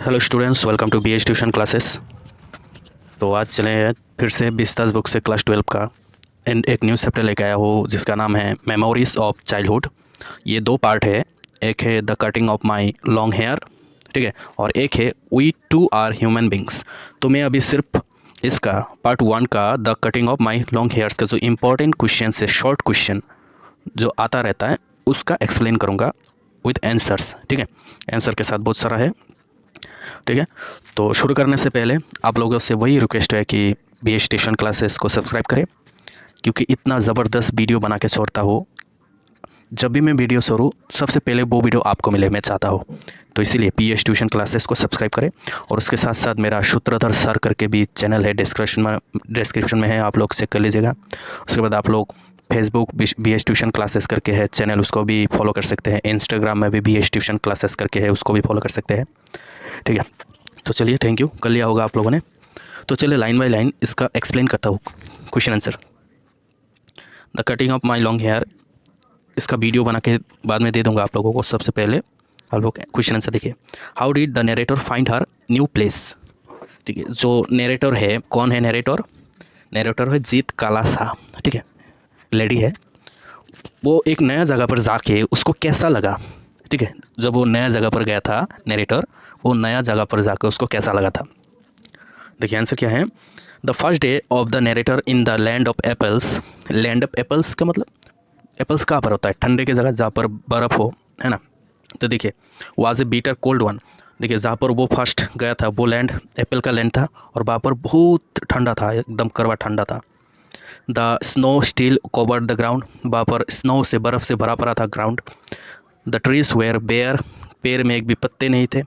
Hello students, welcome to BH tuition classes. तो आज चले हैं फिर से बिस्तास बुक से क्लास 12 का एंड एक न्यू चैप्टर लेके आया हूँ जिसका नाम है मेमोरीज ऑफ चाइल्डहुड। ये दो पार्ट है, एक है the cutting of my long hair, ठीक है, और एक है we too are human beings. तो मैं अभी सिर्फ इसका पार्ट 1 का the cutting of my long hairs का जो इम्पोर्टेंट क्वेश्चन है, शॉर्ट क्वेश्चन जो आता रहता है उसका एक्सप्लेन करूँगा विथ आंसर्स, ठीक है। आंसर के साथ बहुत सारा है, ठीक है। तो शुरू करने से पहले आप लोगों से वही रिक्वेस्ट है कि BH ट्यूशन क्लासेस को सब्सक्राइब करें, क्योंकि इतना ज़बरदस्त वीडियो बना के छोड़ता हो। जब भी मैं वीडियो छोड़ूँ सबसे पहले वो वीडियो आपको मिले, मैं चाहता हूँ। तो इसीलिए BH ट्यूशन क्लासेस को सब्सक्राइब करें। और उसके साथ साथ मेरा सूत्रधर सर करके भी चैनल है, डिस्क्रिप्शन में है, आप लोग चेक कर लीजिएगा। उसके बाद आप लोग फेसबुक BH ट्यूशन क्लासेस करके है चैनल, उसको भी फॉलो कर सकते हैं। इंस्टाग्राम में भी BH ट्यूशन क्लासेस करके है, उसको भी फॉलो कर सकते हैं, ठीक है। तो चलिए, थैंक यू, कर लिया होगा आप लोगों ने। तो चलिए लाइन बाय लाइन इसका एक्सप्लेन करता हूँ question answer. The cutting of my long hair, इसका वीडियो बना के बाद में दे दूंगा आप लोगों को। सबसे पहले आप लोग क्वेश्चन आंसर देखिए। How did the narrator find her new place, ठीक है। जो नरेटर है, कौन है नरेटर? नरेटर है जीत कालासा, ठीक है, लेडी है। वो एक नया जगह पर जाके उसको कैसा लगा, ठीक है। जब वो नया जगह पर गया था नरेटर, वो नया जगह पर जाकर उसको कैसा लगा था। देखिए आंसर क्या है। The first day of the narrator in the land of apples. Land of apples का मतलब एप्पल्स कहाँ पर होता है? ठंडे की जगह जहाँ पर बर्फ़ हो, है ना। तो देखिए was a bitter cold one. देखिए जहाँ पर वो फर्स्ट गया था वो लैंड एप्पल का लैंड था, और वहाँ पर बहुत ठंडा था, एकदम कड़वा ठंडा था। The snow still covered the ground. वहाँ पर स्नो से, बर्फ़ से भरा पड़ा था ground. The trees were bare. पेड़ में एक भी पत्ते नहीं थे।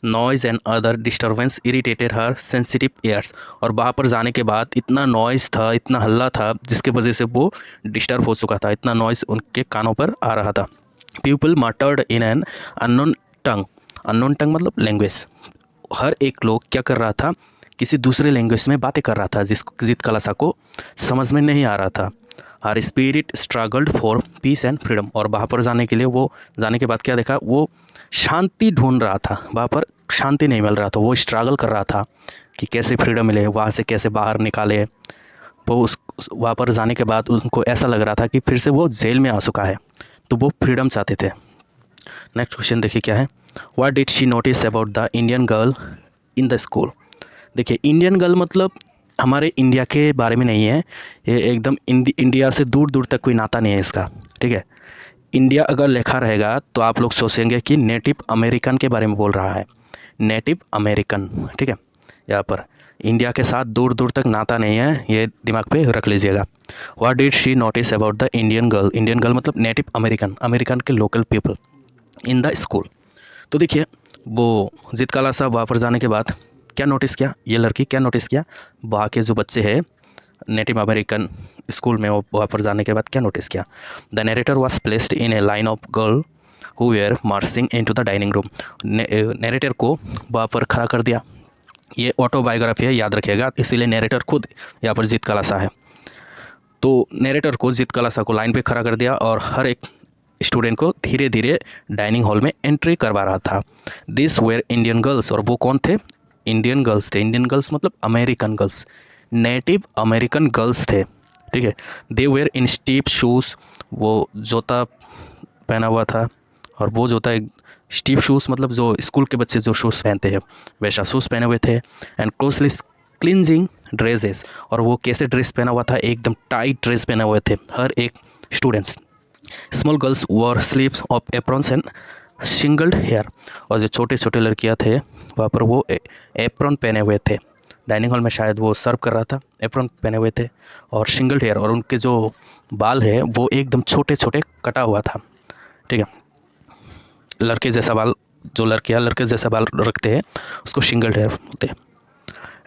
Noise and other disturbance irritated her sensitive ears. और वहाँ पर जाने के बाद इतना नॉइज़ था, इतना हल्ला था, जिसके वजह से वो डिस्टर्ब हो चुका था, इतना नॉइज़ उनके कानों पर आ रहा था। People murdered in an unknown tongue. Unknown tongue मतलब लैंग्वेज। हर एक लोग क्या कर रहा था, किसी दूसरे लैंग्वेज में बातें कर रहा था, जिसको जीत कलासा को समझ में नहीं आ रहा था। Her spirit struggled for piece and freedom. और वहाँ पर जाने के लिए, वो जाने के बाद क्या देखा, वो शांति ढूंढ रहा था। वहाँ पर शांति नहीं मिल रहा था, वो स्ट्रगल कर रहा था कि कैसे फ्रीडम मिले, वहाँ से कैसे बाहर निकाले। वो वहाँ पर जाने के बाद उनको ऐसा लग रहा था कि फिर से वो जेल में आ चुका है, तो वो फ्रीडम चाहते थे। नेक्स्ट क्वेश्चन देखिए क्या है। What did she notice about the Indian girl in the school. देखिए इंडियन गर्ल मतलब हमारे इंडिया के बारे में नहीं है, ये एकदम इंडिया से दूर दूर तक कोई नाता नहीं है इसका, ठीक है। इंडिया अगर लिखा रहेगा तो आप लोग सोचेंगे कि नेटिव अमेरिकन के बारे में बोल रहा है, नेटिव अमेरिकन, ठीक है। यहाँ पर इंडिया के साथ दूर दूर तक नाता नहीं है, ये दिमाग पे रख लीजिएगा। What did she notice about the Indian girl. Indian girl मतलब नेटिव अमेरिकन, अमेरिकन के local people in the school. तो देखिए वो जीत काला साहब वहाँ पर जाने के बाद क्या नोटिस किया, ये लड़की क्या नोटिस किया, वहाँ के जो बच्चे हैं नेटिव अमेरिकन स्कूल में, वो वहाँ पर जाने के बाद क्या नोटिस किया। The narrator was placed in a line of girl who were marching into the dining room. Narrator को वहाँ पर खड़ा कर दिया। ये ऑटोबायोग्राफी है, याद रखिएगा, इसीलिए नरेटर खुद यहाँ पर जीत कलासा है। तो नरेटर को, जीत कलासा को लाइन पे खड़ा कर दिया और हर एक स्टूडेंट को धीरे धीरे डाइनिंग हॉल में एंट्री करवा रहा था। This were Indian girls. और वो कौन थे? इंडियन गर्ल्स थे। इंडियन गर्ल्स मतलब American girls, native American girls थे, ठीक है। They were in steep shoes. वो जूता पहना हुआ था, और वो जूता एक स्टीप शूज़ मतलब जो स्कूल के बच्चे जो शूज़ पहनते हैं वैसा शूज़ पहने हुए थे। And closely cleansing dresses. और वो कैसे ड्रेस पहना हुआ था? एकदम टाइट ड्रेस पहने हुए थे हर एक students. Small girls wore sleeves of aprons and shingled hair. और जो छोटे छोटे लड़कियां थे वहाँ पर वो एप्रॉन पहने हुए थे। डाइनिंग हॉल में शायद वो सर्व कर रहा था, एप्रॉन पहने हुए थे और सिंगल्ड हेयर। और उनके जो बाल है वो एकदम छोटे छोटे कटा हुआ था, ठीक है। लड़के जैसा बाल, जो लड़कियाँ लड़के जैसा बाल रखते हैं उसको सिंगल्ड हेयर बोलते हैं,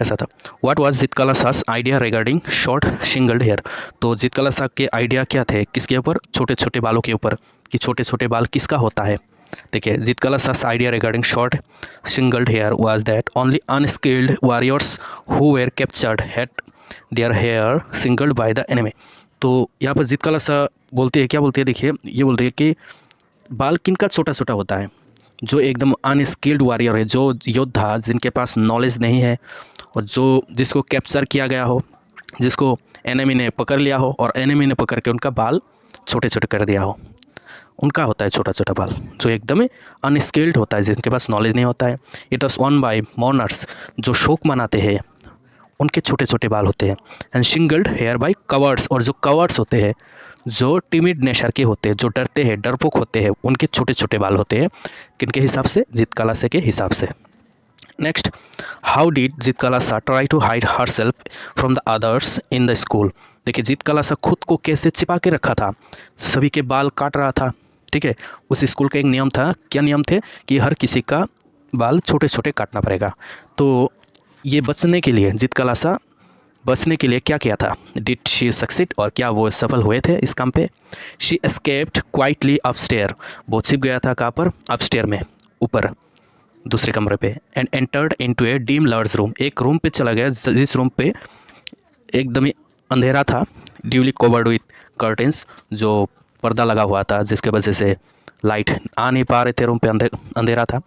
ऐसा था। What was Zitkala Sa's idea regarding short shingled hair. तो जीतकला साहब के आइडिया क्या थे, किसके ऊपर? छोटे छोटे बालों के ऊपर, कि छोटे छोटे बाल किसका होता है। देखिए Zitkala Sa's idea regarding short shingled hair was that only unskilled warriors who were captured had their hair shingled by the enemy. तो यहाँ पर जीतकला साहब बोलते हैं, क्या बोलते हैं, देखिए ये बोलते हैं कि बाल किनका छोटा छोटा होता है, जो एकदम अनस्किल्ड वॉरियर है, जो योद्धा जिनके पास नॉलेज नहीं है और जिसको कैप्चर किया गया हो, जिसको एनिमी ने पकड़ लिया हो और एनिमी ने पकड़ के उनका बाल छोटे छोटे कर दिया हो, उनका होता है छोटा छोटा बाल, जो एकदम अनस्किल्ड होता है, जिनके पास नॉलेज नहीं होता है। इट वॉज वन बाय मॉर्नर्स, जो शोक मनाते हैं उनके छोटे छोटे बाल होते हैं। एंड शिंगल्ड हेयर बाय कवर्ड्स, और जो कवर्ड्स होते हैं, जो टिमिड नेचर के होते हैं, जो डरते हैं, डरपोक होते हैं, उनके छोटे छोटे बाल होते हैं। किनके हिसाब से? जीत कालासे के हिसाब से। Next, how did Zitkala Sa try to hide herself from the others in the school. देखिए, जीत कालासा खुद को कैसे छिपा के रखा था, सभी के बाल काट रहा था। ठीक है, उस स्कूल का एक नियम था। क्या नियम थे? कि हर किसी का बाल छोटे छोटे काटना पड़ेगा। तो ये बचने के लिए, जीत कालासा बचने के लिए क्या किया था? डिड शी सक्सीड, और क्या वो सफल हुए थे इस काम पे? शी एस्केप्ड क्वाइटली अपस्टेयर, वो छिप गया था कहाँ पर? अपस्टेयर में, ऊपर दूसरे कमरे पे। And entered into a dim large room, एक रूम पे चला गया जिस रूम पे एकदम ही अंधेरा था, ड्यूली कवर्ड विथ कर्टेंस, जो पर्दा लगा हुआ था, जिसके वजह से लाइट आ नहीं पा रहे थे, रूम पे अंधेरा था।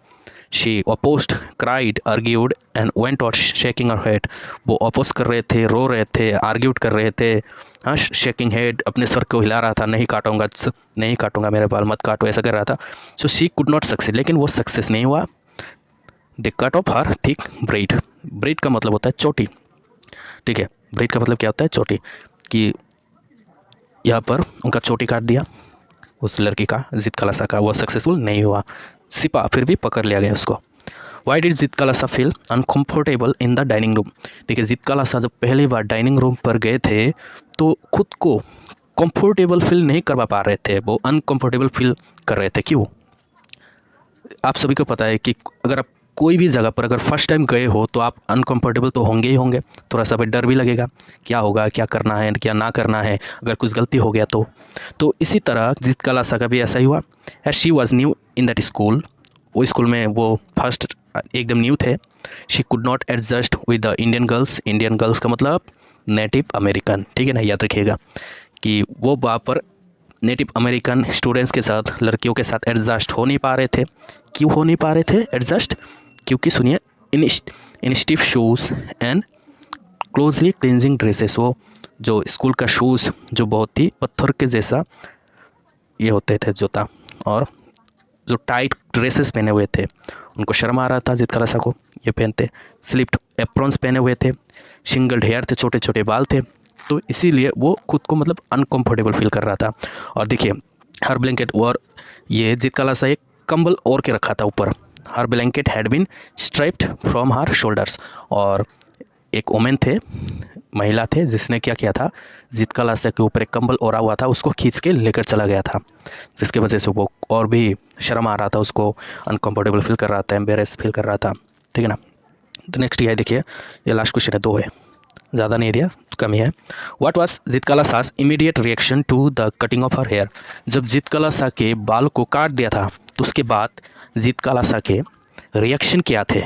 She opposed, cried, argued and went out shaking her head, वो अपोज कर रहे थे, रो रहे थे, आर्ग्यूड कर रहे थे, हाँ, शेकिंग हेड, अपने सर को हिला रहा था, नहीं काटूंगा, नहीं काटूंगा, मेरे बाल मत काटो, ऐसा कर रहा था। So she could not succeed, लेकिन वो सक्सेस नहीं हुआ। They cut off her thick braid, braid का मतलब होता है चोटी। ठीक है, ब्रेड का मतलब क्या होता है? चोटी। कि यहाँ पर उनका चोटी काट दिया उस लड़की का, जीत कालासा का, वो सक्सेसफुल नहीं हुआ, सिपा, फिर भी पकड़ लिया गया उसको। Why did Zitkala Sa feel uncomfortable in the dining room. देखिए, जीत कालासा जब पहली बार डाइनिंग रूम पर गए थे तो खुद को कंफर्टेबल फील नहीं करवा पा रहे थे, वो अनकम्फर्टेबल फील कर रहे थे। क्यों? आप सभी को पता है कि अगर आप कोई भी जगह पर अगर फर्स्ट टाइम गए हो तो आप अनकंफर्टेबल तो होंगे ही होंगे, थोड़ा सा डर भी लगेगा, क्या होगा, क्या करना है, क्या ना करना है, अगर कुछ गलती हो गया तो इसी तरह जीत कालासा का भी ऐसा ही हुआ। As she was new in that school, वो स्कूल में वो फर्स्ट एकदम न्यू थे। She could not adjust with the Indian girls, Indian girls का मतलब नेटिव अमेरिकन, ठीक है ना, याद रखिएगा कि वो वहाँ पर नेटिव अमेरिकन स्टूडेंट्स के साथ, लड़कियों के साथ एडजस्ट हो नहीं पा रहे थे। क्यों हो नहीं पा रहे थे एडजस्ट? क्योंकि सुनिए, in stiff shoes and closely clinging dresses, वो जो स्कूल का शूज़ जो बहुत ही पत्थर के जैसा ये होते थे जूता, और जो टाइट ड्रेसेस पहने हुए थे, उनको शर्म आ रहा था जीत कालासा को ये पहनते। स्लिप्ड एप्रॉन्स पहने हुए थे, सिंगल्ड हेयर थे, छोटे छोटे बाल थे, तो इसीलिए वो खुद को मतलब अनकंफर्टेबल फील कर रहा था। और देखिए, हर ब्लैंकेट, और ये जीत कालासा एक कंबल ओढ़ के रखा था ऊपर। Her blanket had been stripped from her shoulders, और एक वोमेन थे, महिला थे, जिसने क्या किया था, जीत कालासा के ऊपर एक कंबल ओढ़ा हुआ था, उसको खींच के लेकर चला गया था, जिसकी वजह से वो और भी शर्म आ रहा था उसको, अनकंफर्टेबल फील कर रहा था, एम्बेरेस फील कर रहा था। ठीक है ना। तो नेक्स्ट ये देखिए, ये लास्ट क्वेश्चन है, 2 है, ज़्यादा नहीं दिया तो कम ही है। What was Zitkala Sa's immediate reaction to the cutting off her hair. जब जीत कालासा के बाल को काट दिया था तो उसके बाद जीत कालासा के रिएक्शन क्या थे?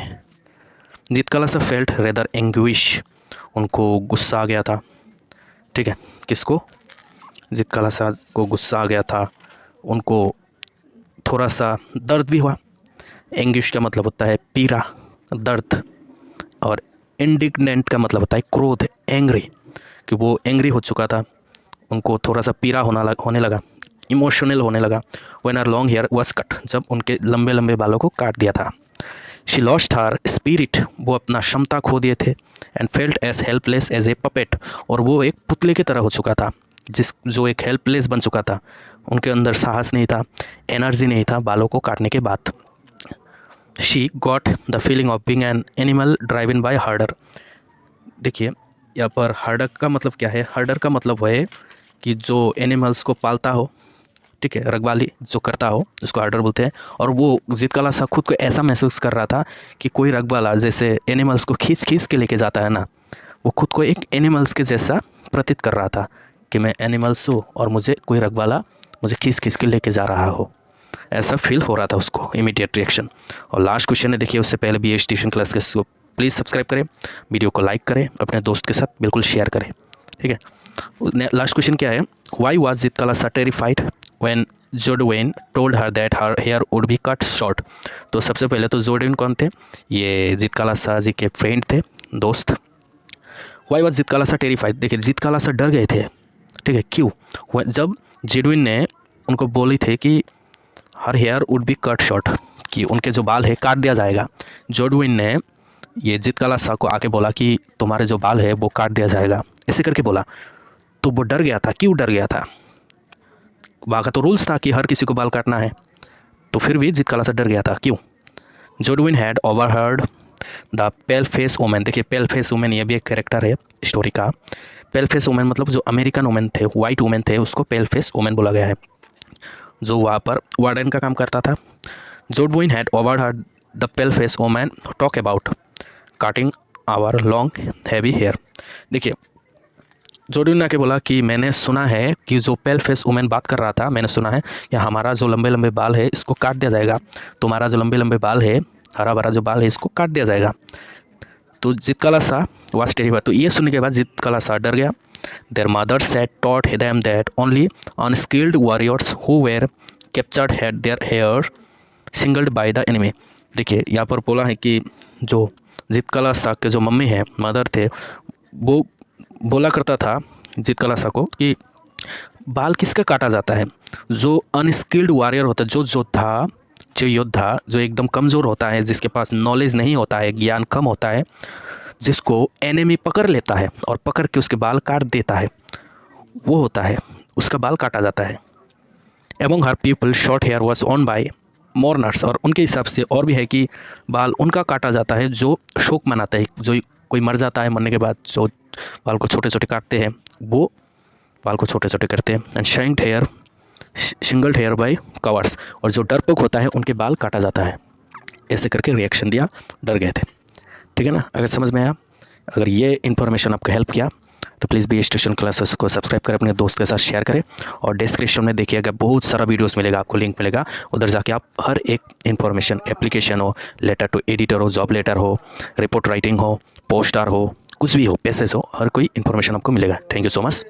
जीत कालासा फेल्ट रेदर एंग्विश, उनको गुस्सा आ गया था। ठीक है, किसको? जीत कालासा को गुस्सा आ गया था, उनको थोड़ा सा दर्द भी हुआ। एंग्विश का मतलब होता है पीड़ा, दर्द, और इंडिग्नेंट का मतलब होता है क्रोध, एंग्री, कि वो एंग्री हो चुका था, उनको थोड़ा सा पीड़ा होने लगा, इमोशनल होने लगा। When our long hair was cut, जब उनके लंबे लंबे बालों को काट दिया था। शी लॉस्ट हर स्पिरिट, वो अपना क्षमता खो दिए थे। And felt as helpless as a puppet, और वो एक पुतले की तरह हो चुका था, जो एक हेल्पलेस बन चुका था। उनके अंदर साहस नहीं था, एनर्जी नहीं था बालों को काटने के बाद। She got the feeling of being an animal driven by हर्डर। देखिए, यहाँ पर हर्डर का मतलब क्या है? हर्डर का मतलब है कि जो एनिमल्स को पालता हो, ठीक है, रखवाली जो करता हो, उसको हर्डर बोलते हैं। और वो जीत कालासा खुद को ऐसा महसूस कर रहा था कि कोई रखवाला जैसे एनिमल्स को खींच खींच के लेके जाता है ना, वो खुद को एक एनिमल्स के जैसा प्रतीत कर रहा था कि मैं एनिमल्स हूँ और मुझे कोई रखवाला मुझे खींच खींच के लेके जा रहा हो, ऐसा फील हो रहा था उसको, इमीडिएट रिएक्शन। और लास्ट क्वेश्चन है, देखिए, उससे पहले BH ट्यूशन क्लास के प्लीज़ सब्सक्राइब करें, वीडियो को लाइक करें, अपने दोस्त के साथ बिल्कुल शेयर करें। ठीक है, लास्ट क्वेश्चन क्या है? Why was Zitkala Sa terrified when Judewin told her that her hair would be cut short. तो सबसे पहले तो जोडविन कौन थे? ये जीत कालासा जी के फ्रेंड थे, दोस्त। Why was Zitkala Sa terrified? देखिए जीत कालासा डर गए थे, ठीक है। क्यों? जब जोडविन ने उनको बोली थे कि हर hair would be cut short, कि उनके जो बाल है काट दिया जाएगा। जोडविन ने ये जीत कालासा को आके बोला कि तुम्हारे जो बाल है वो काट दिया जाएगा, ऐसे करके बोला। तो वो डर गया था। क्यों डर गया था? वहाँ का तो रूल्स था कि हर किसी को बाल काटना है, तो फिर भी जीत कालासा डर गया था। क्यों? Judewin had overheard the pale face women. देखिए पेल फेस वुमेन ये भी एक कैरेक्टर है स्टोरी का। पेल फेस वुमेन मतलब जो अमेरिकन वुमेन थे, वाइट वुमेन थे, उसको पेल फेस वुमेन बोला गया है, जो वहाँ पर वार्डन का काम करता था। Judewin had overheard the pale face women talk about cutting our long heavy hair. देखिए जोडविन ने आके बोला कि मैंने सुना है कि जो पेल फेस वुमेन बात कर रहा था, मैंने सुना है कि हमारा जो लंबे लंबे बाल है इसको काट दिया जाएगा, तुम्हारा जो लंबे लंबे बाल है, हरा भरा जो बाल है, इसको काट दिया जाएगा। तो जीत कालासा वाज टेरिफाइड। तो ये सुनने के बाद जीत कालासा डर गया। Their mother said taught them that only unskilled warriors who were captured had their hair shingled by the enemy. देखिए यहाँ पर बोला है कि जो जीत कालासा के जो मम्मी है, मदर थे, वो बोला करता था जीत कालासा को कि बाल किसका काटा जाता है? जो अनस्किल्ड वॉरियर होता है, जो योद्धा जो एकदम कमज़ोर होता है, जिसके पास नॉलेज नहीं होता है, ज्ञान कम होता है, जिसको एनिमी पकड़ लेता है और पकड़ के उसके बाल काट देता है, वो होता है, उसका बाल काटा जाता है। Among her people short hair was worn by mourners. और उनके हिसाब से और भी है कि बाल उनका काटा जाता है जो शोक मनाता है, जो कोई मर जाता है, मरने के बाद जो बाल को छोटे छोटे काटते हैं, वो बाल को छोटे छोटे करते हैं। And shingled hair shingled hair by cowards. और जो डरपोक होता है उनके बाल काटा जाता है। ऐसे करके रिएक्शन दिया, डर गए थे। ठीक है ना? अगर समझ में आया, अगर ये इन्फॉर्मेशन आपको हेल्प किया तो प्लीज़ बी ट्यूशन क्लासेस को सब्सक्राइब करें, अपने दोस्त के साथ शेयर करें, और डिस्क्रिप्शन में देखिएगा बहुत सारा वीडियोस मिलेगा, आपको लिंक मिलेगा, उधर जाके आप हर एक इन्फॉर्मेशन, एप्लीकेशन हो, लेटर टू एडिटर हो, जॉब लेटर हो, रिपोर्ट राइटिंग हो, पोस्टर हो, कुछ भी हो, पैसेज हो, हर कोई इन्फॉर्मेशन आपको मिलेगा। Thank you so much.